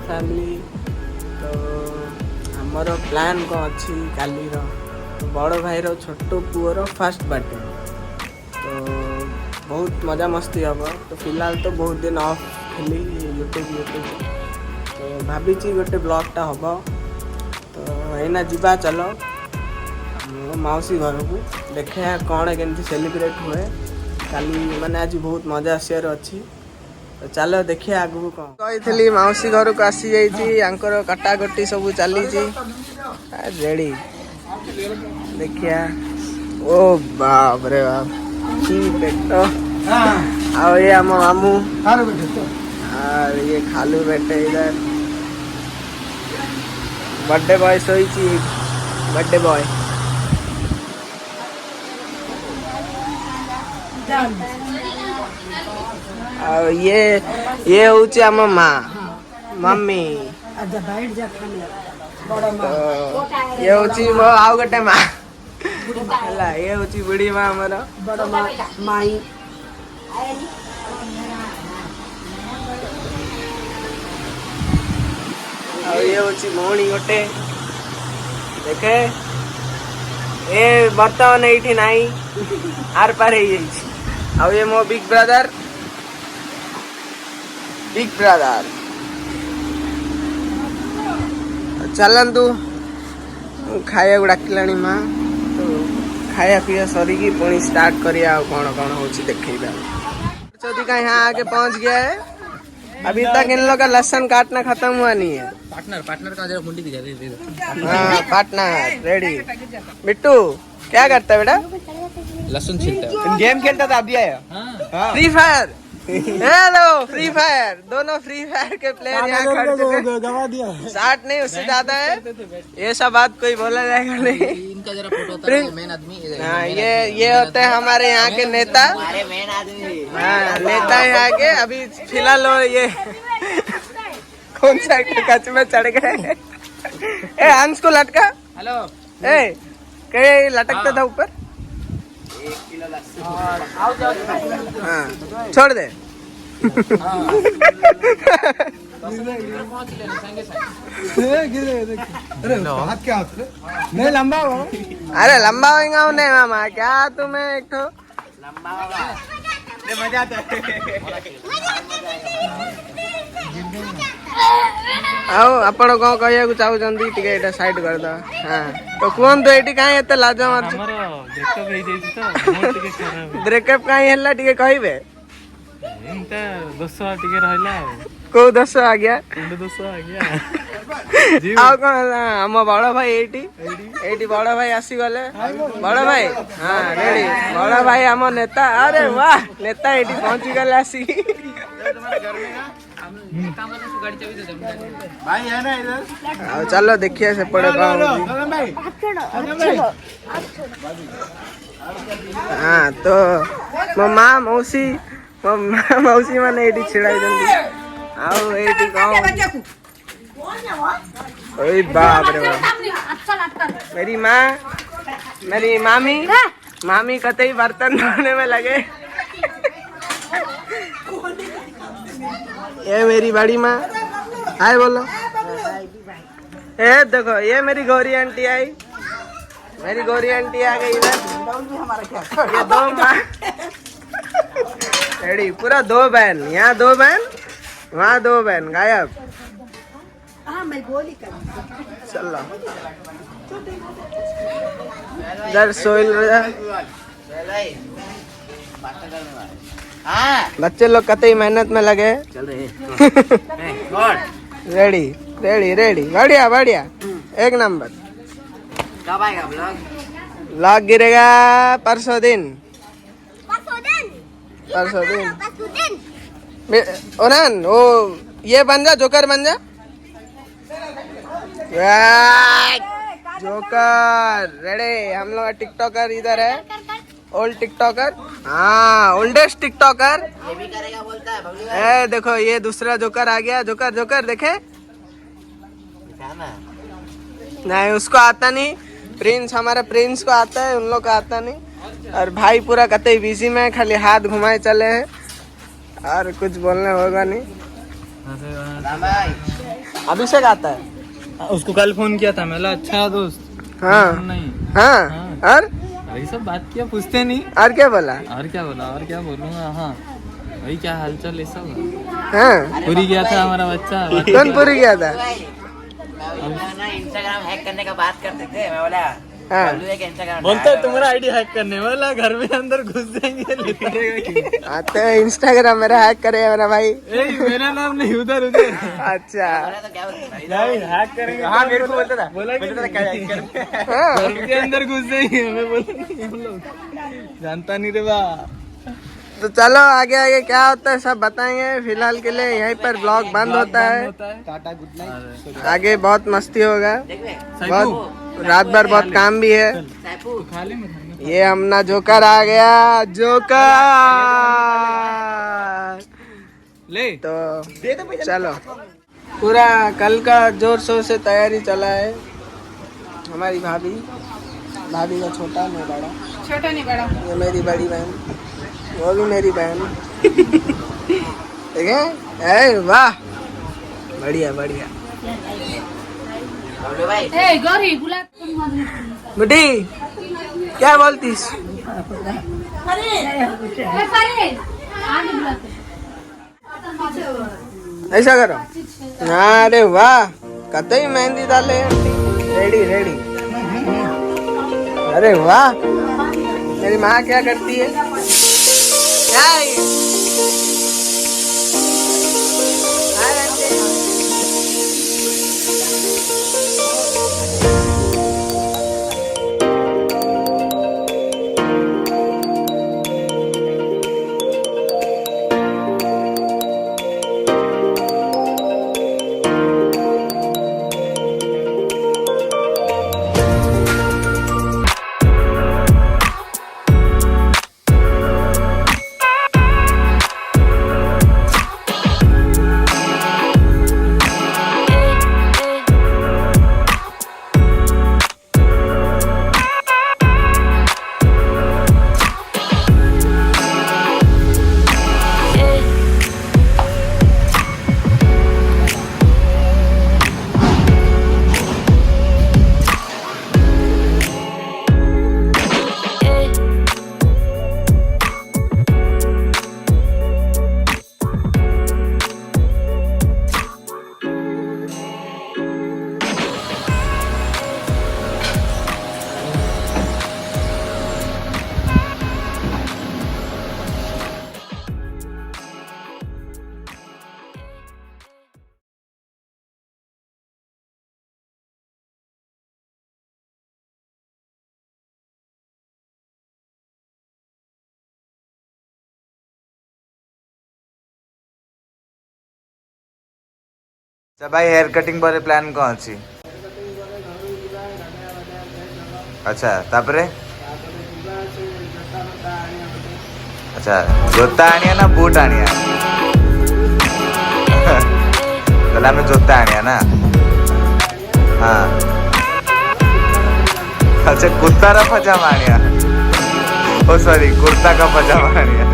Family. तो आमर plan कौन अच्छी काली बड़ भाई छोट पुअर फर्स्ट बर्थडे। तो बहुत मजा मस्ती हम। तो फिलहाल तो बहुत दिन ऑफ थी यूट्यूब तो भावी गोटे ब्लॉगटा हम। तो एना जीवा चलो मौसी घर को देखा कौन केमती सेलिब्रेट हुए काली माने आज बहुत मजा आसार अच्छी। तो चलो देखिए आगू कौन कही मौसी घर को आसी जाकर कटाकटी सब चली रेडी देखिया। ओ बाप रे बाप की पेट आ ये आम मामू और ये खालू बेटे इधर बर्थडे बॉय सोई बर्थडे बॉय। ये हूँ आम माँ मम्मी। ये हूँ मो आउ गोटे माँ है। ये हूँ बुढ़ी माँ आमर माई। ये हूँ भौणी गोटे देखे ए बर्तमान ये नाई आर पार हो। ये मो बिग ब्रदर चलतु खाया डाकिला माँ। तो खाया पीया सरिकी पुणी स्टार्ट करिया कौन कौन हो देखेगा। चौथी का यहाँ आके पहुँच गया है। अभी तक इन लोग का लहसुन काटना खत्म हुआ नहीं है। पार्टनर का जरा मुंडी दिखा दे। हाँ पार्टनर रेडी। बिट्टू क्या करता है बेटा? लहसुन छीलता है। गेम खेलता था अभी आया। Free fire. Hello free fire दोनों फ्री फायर के प्लेयर यहाँ खड़े थे। 60 नहीं उससे ज्यादा है। ये सब बात कोई बोला जाएगा नहीं। इनका जरा फोटो होता है मेन आदमी। हाँ ये होते हैं हमारे यहाँ के नेता। मेन आदमी हाँ नेता यहाँ के। अभी फिलहाल ये कौन सा कच में चढ़ गए। ए हंस को लटका। हेलो ए कहीं लटकता था ऊपर। हाँ छोड़ दे। नहीं लंबा हो। अरे लंबा होगा नहीं मामा क्या तुम्हें एक तो लंबा मजा आता है। आओ आपण कौन कहू चाहते साइड कर दो। हाँ तो कहतु ये कहीं एत लाज मार ब्रेकअप कहीं है कहे दोष कौ दोष आ गया आम बड़ भाई ये बड़ भाई आसीगले। बड़ भाई हाँ रेडी बड़ भाई आम नेता। अरे वाह नेता ये पहुंची गले आसी। चलो देखिए से पड़े हाँ तो मो माँ मौसी मैंने ये छिड़ाई बाप रे बाप। मेरी माँ मेरी मामी कतई बर्तन धोने में लगे। ये मेरी बड़ी माँ हाय बोलो। ए देखो ये मेरी गौरी आंटी आई। मेरी गौरी आंटी आ गई इधर। ये 2 माँ रेडी पूरा 2 बहन। यहाँ 2 बहन वहाँ 2 बहन गायब। चलो इधर सोइल बच्चे लोग कतई मेहनत में लगे। चल रहे रेडी रेडी रेडी बढ़िया बढ़िया एक नंबर। कब आएगा ब्लॉग गिरेगा परसों दिन। ओनन वो ये बन जा जोकर बन जा। Joker ready. हम लोग टिकटॉकर इधर है। ओल्ड टिकटॉकर हाँ ओल्डेस्ट टिकटॉकर ये भी करेगा बोलता है। ए देखो ये दूसरा जोकर आ गया। जोकर जोकर देखे नहीं उसको आता नहीं। प्रिंस हमारा प्रिंस को आता है उन लोग को आता नहीं। और भाई पूरा कतई बिजी में खाली हाथ घुमाए चले हैं और कुछ बोलने होगा नहीं। अभिषेक आता है। उसको कल फोन किया था, मैंने अच्छा दोस्त। हाँ नहीं हाँ और वही सब बात किया, पूछते नहीं। और क्या बोला? और क्या बोलूँगा। हाँ वही क्या हालचाल ये सब। हाँ पूरी गया था हमारा बच्चा। कौन पूरी गया था? इंस्टाग्राम हैक करने का बात करते थे, मैं बोला हाँ बोलता है तुम्हारा आईडी हैक करने वाला, घर में अंदर घुस जाएंगे। आते हैं इंस्टाग्राम मेरा हैक करेगा मेरा भाई। मेरा नाम नहीं, उधर उधर। अच्छा तो क्या बोलते नहीं हैक करेंगे। हाँ मेरे को बोलता था। बोला कि क्या हैक करेंगे? घर के अंदर घुस जाएंगे। मैं बोला नहीं, हम लोग जानता नहीं रे बा। तो चलो आगे आगे क्या होता है सब बताएंगे। फिलहाल के लिए यहीं पर ब्लॉग बंद होता है। Tata good night. आगे बहुत मस्ती होगा, देख बहुत रात भर बहुत काम भी है। सैफू खा ले मैं। ये हमना जोकर आ गया, जोकर। ले तो चलो पूरा कल का जोर शोर से तैयारी चला है। हमारी भाभी का छोटा मैं बड़ा, छोटा नहीं बड़ा। ये मेरी बड़ी बहन, वो भी मेरी बहन। ठीक है? ए वाह बढ़िया बढ़िया। बोलो भाई ए गौरी बुला। बेटी क्या बोलतीस? ए सारे आगे बुलाते। ऐसा करो। अरे वाह कतई मेहंदी डाले आंटी। Ready ready. अरे वाह मेरी माँ क्या करती है? क्या है ये? Hi aunty. अच्छा भाई हेयर कटिंग पर प्लान कौन अच्छी? अच्छा तापरे अच्छा जोता आनिया ना बूट आनिया? ताहले आमी जोता आनिया ना? हाँ अच्छा कुर्ता पजामा आनिया? ओ सॉरी कुर्ता का पजामा आनिया?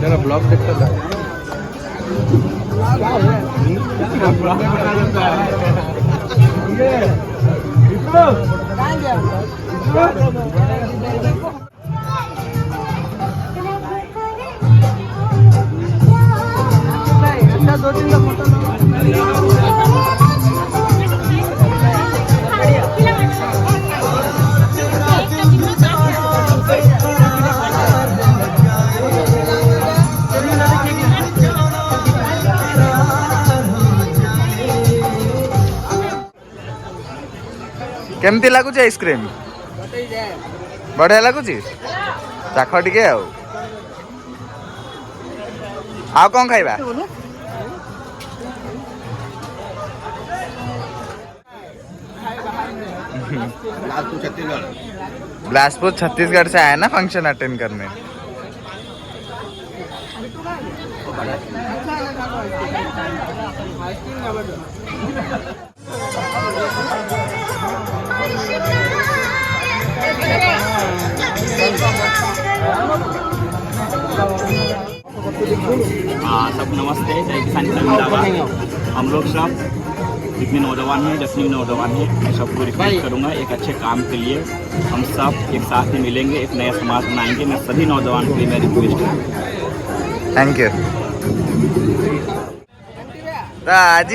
जरा ब्लॉग देखता था। दो तीन फोटो केमती लगुच आइसक्रीम? बढ़िया लगुच? ଚାଖ ଟିକେ ଆଉ କଣ ଖାଇବା? बिलासपुर छत्तीसगढ़ से आया ना फंक्शन अटेंड करने। सब नमस्ते, जय किसान जिंदाबाद। हम लोग सब जितने नौजवान हैं, जितने नौजवान हैं, मैं सबको रिक्वेस्ट करूंगा एक अच्छे काम के लिए हम सब एक साथ में मिलेंगे, एक नया समाज बनाएंगे। मैं सभी नौजवान के लिए मैं रिक्वेस्ट करूँ। Thank you. तो आज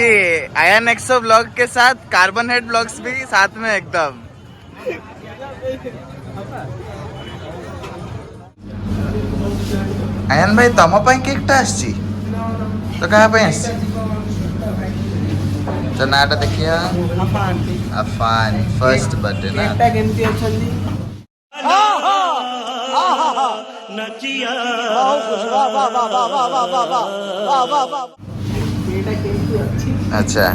आयन एक्सो ब्लॉग के साथ कार्बन हेड ब्लॉग्स भी साथ में एकदम। आयन भाई तम पाई केकटा आसी तो कहाँ पे आसी? तो नाटा देखिया अफान फर्स्ट बर्थडे ना। केमती अछंदी अच्छा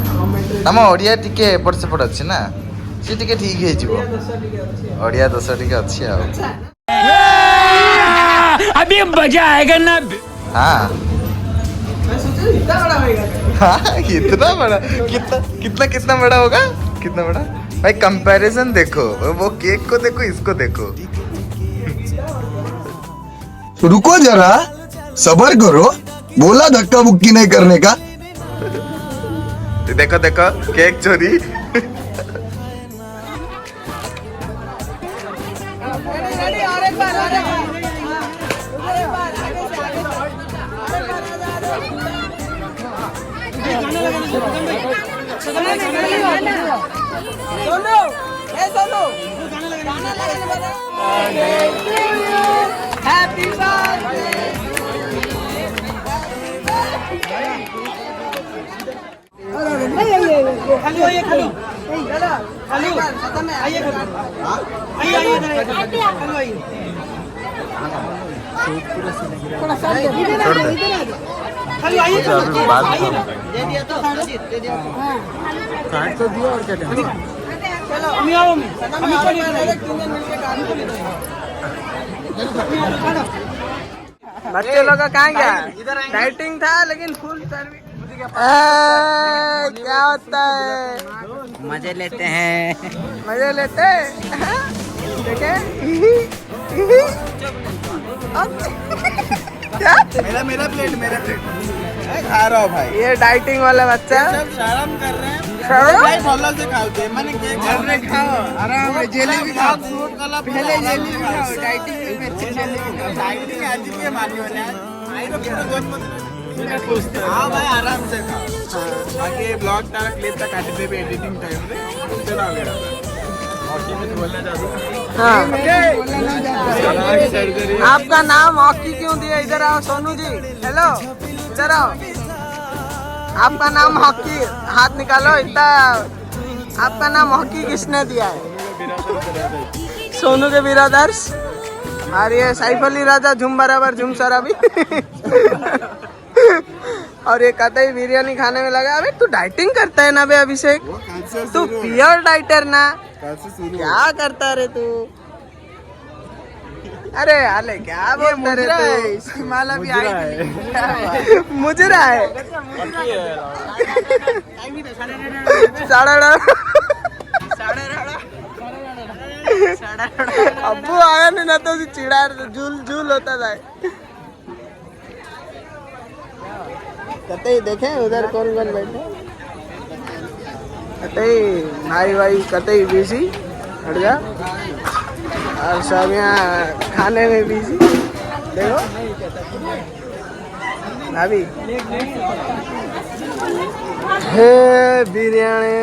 आम ओडिया टिके एपट सेपट अच्छी ना सी टिके ठीक है जीवो ओडिया दोष टिके अच्छी आ अभी मजा आएगा ना। हाँ इतना बड़ा होगा। हाँ इतना बड़ा कितना कितना बड़ा होगा? कितना बड़ा भाई? कंपैरिजन देखो, वो केक को देखो, इसको देखो। रुको जरा, सबर करो, बोला धक्का मुक्की नहीं करने का। देखो देखो केक चोरी। Happy birthday. खाली आइए, खाली खाली खत्म है। आइए आइए आइए थोड़ा सा इधर खाली आइए। दे दिया तो दे दिया। हां काट तो दिया और क्या चलो अमी आओ अमी चलिए डायरेक्ट तीन जन मिलके गाड़ी को ले जाओ। बच्चे लोग का कहाँ गया? डाइटिंग था लेकिन फुल सर्विस। क्या होता है? मजे लेते हैं। मजे लेते देखे क्या? मेरा प्लेट खा रहा हूँ भाई। ये डाइटिंग वाला बच्चा शर्म कर रहे हैं। शर्म? फॉलो से खाओगे मैंने केक घर में खाओ आराम से जेली भी खाओ फ्रूट वाला पहले जेली भी खाओ डाइटिंग में अच्छी जेली भी खाओ डाइटिंग आज के मानी वाले हैं आई तो पूरा दोस्त मत हाँ भाई आराम से खाओ बाकी ब्लॉग तारा क्लिप तक काटते भी एडिटिंग टाइम पे चला गया हाँ। आपका नाम हॉकी क्यों दिया? इधर आओ सोनू जी। हेलो इधर आओ। आपका नाम हॉकी, हाथ निकालो। इतना आपका नाम हॉकी किसने दिया है? सोनू के बिरादर्स। और ये सैफ अली राजा झूम बराबर झूम सराबी। और ये कतई बिरयानी खाने में लगा। अबे तू डाइटिंग करता है ना बे अभिषेक? तू प्योर डाइटर ना? क्या करता रे तू? अरे हाले क्या बोलता रे तू? इसकी माला भी आई मुजरा है। अब्बू आया नहीं ना तो चिड़ा झूल झूल होता था। कतई देखे उधर कौन कौन बैठे? कतई भाई कतई बिजी हट जा। और सब यहाँ खाने में बिजी। देखो भाभी हे बिरयानी।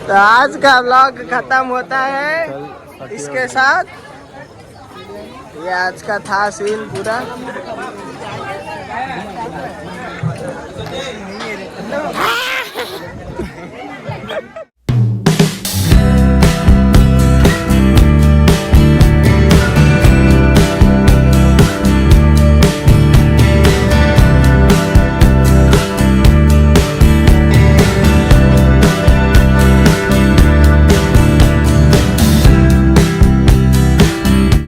तो आज का व्लॉग खत्म होता है इसके साथ। ये आज का था सीन पूरा।